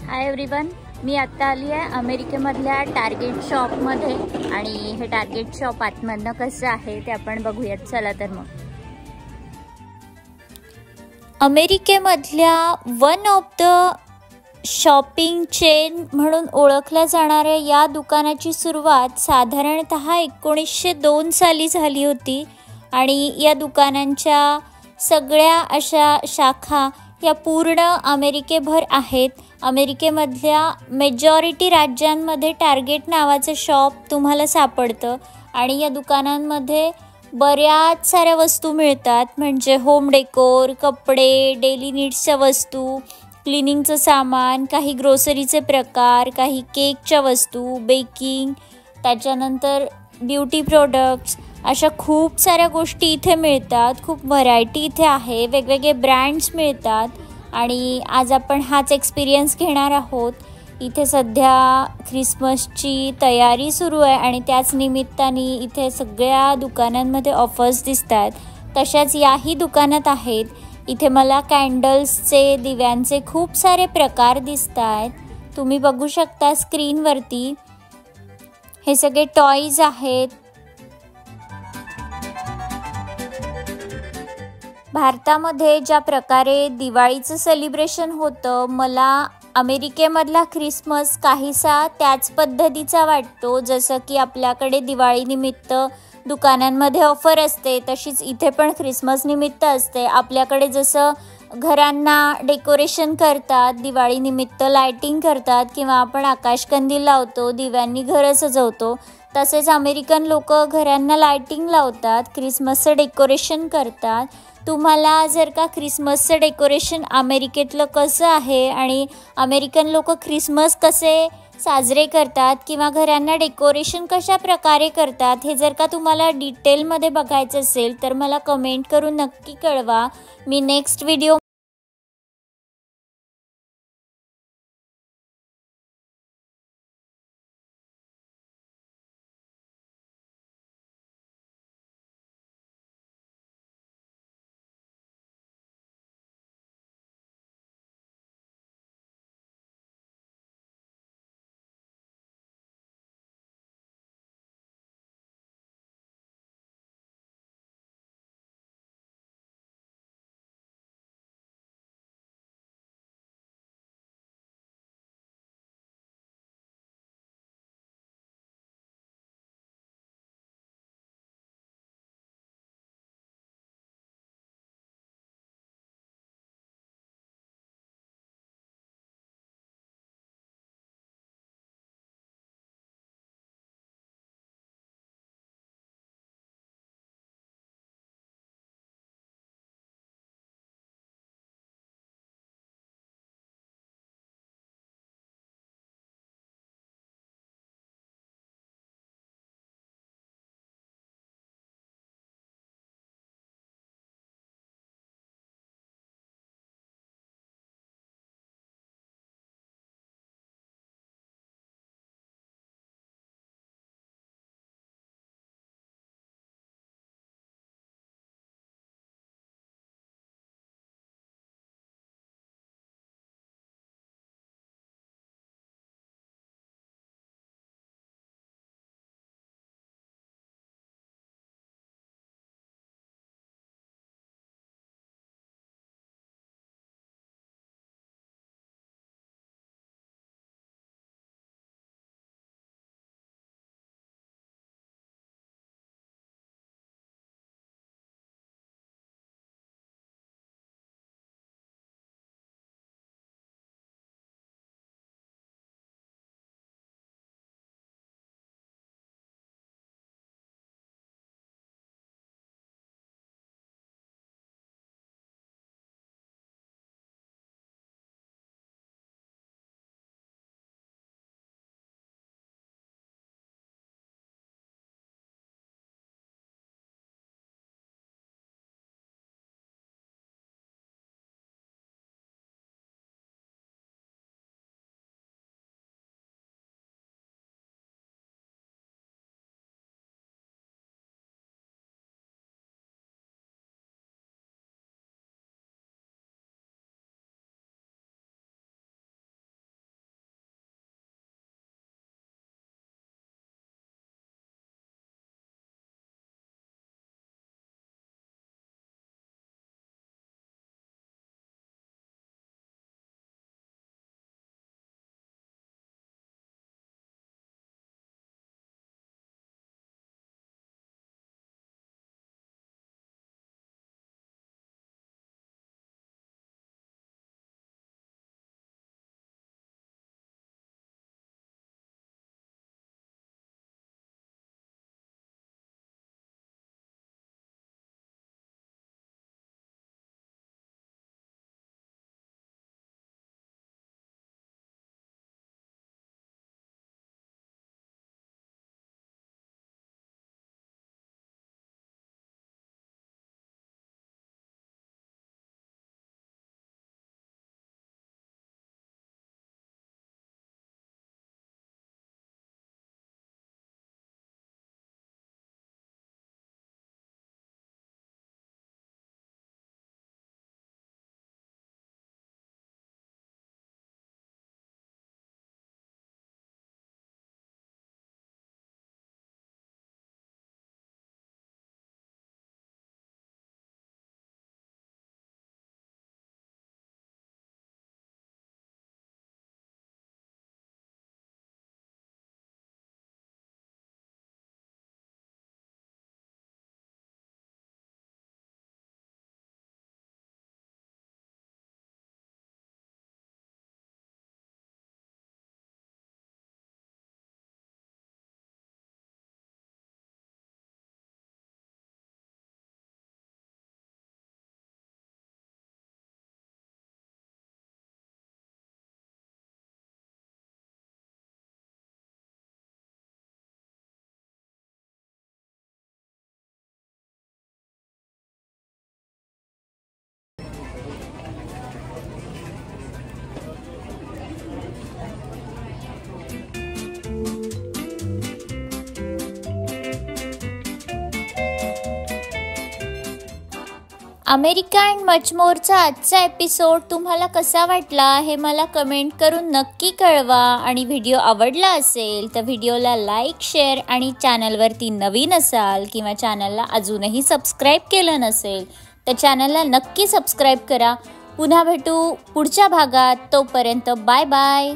Hi everyone, मी आत्ता आली आहे अमेरिकेमधल्या टार्गेट शॉपमध्ये आणि हे टार्गेट शॉप आतमधनं कसं आहे ते आपण बघूयात. चला तर मग. अमेरिकेमधल्या one of the shopping chain म्हणून ओळखल्या जाणाऱ्या या दुकानाची सुरुवात साधारणतः 1902 साली झाली होती आणि या दुकानांच्या सगळ्या अशा शाखा या पूर्ण अमेरिकेभर आहेत. अमेरिकेमधल्या मेजॉरिटी राज्यांमध्ये टार्गेट नावाचं शॉप तुम्हाला सापडतं आणि या दुकानांमध्ये बऱ्याच साऱ्या वस्तू मिळतात, म्हणजे होम डेकोर, कपडे, डेली नीड्सच्या वस्तू, क्लिनिंगचं सामान, काही ग्रोसरीचे प्रकार, काही केकच्या वस्तू, बेकिंग, त्याच्यानंतर ब्युटी प्रोडक्ट्स, अशा खूप साऱ्या गोष्टी इथे मिळतात. खूप व्हरायटी इथे आहे, वेगवेगळे ब्रँड्स मिळतात आणि आज आपण हाच एक्सपिरियन्स घेणार आहोत. इथे सध्या ख्रिसमसची तयारी सुरू आहे आणि त्याच निमित्ताने इथे सगळ्या दुकानांमध्ये ऑफर्स दिसत आहेत. तशाच याही दुकानात आहेत. इथे मला कॅन्डल्सचे, दिव्यांचे खूप सारे प्रकार दिसत आहेत. तुम्ही बघू शकता स्क्रीनवरती. हे सगळे टॉयज आहेत. भारतामध्ये ज्या प्रकारे दिवाळीचं सेलिब्रेशन होतं, मला अमेरिकेमधला ख्रिसमस काहीसा त्याच पद्धतीचा वाटतो. जसं की आपल्याकडे दिवाळीनिमित्त दुकानांमध्ये ऑफर असते, तशीच इथे पण ख्रिसमस निमित्त असते. आपल्याकडे जसं घरांना डेकोरेशन करतात, दिवाळीनिमित्त लायटिंग करतात किंवा आपण आकाशकंदील लावतो, दिव्यांनी घरं सजवतो, तसेच अमेरिकन लोक घरांना लायटिंग लावतात, ख्रिसमसचं डेकोरेशन करतात. तुम्हाला जर का ख्रिसमसचं डेकोरेशन अमेरिकेतलं कसं आहे आणि अमेरिकन लोक ख्रिसमस कसे साजरे करतात किंवा घरांना डेकोरेशन कशा प्रकारे करतात, हे जर का तुम्हाला डिटेलमध्ये बघायचं असेल तर मला कमेंट करून नक्की कळवा. मी next video America and much मोरचा आजचा एपिसोड तुम्हाला कसा वाटला हे मला कमेंट करून नक्की कळवा. आणि व्हिडिओ आवडला असेल तर व्हिडिओला लाईक, शेअर आणि चॅनलवरती नवीन असाल किंवा चॅनलला अजूनही सबस्क्राईब केलं नसेल तर चॅनलला नक्की सबस्क्राईब करा. पुन्हा भेटू पुढच्या भागात. तोपर्यंत बाय बाय.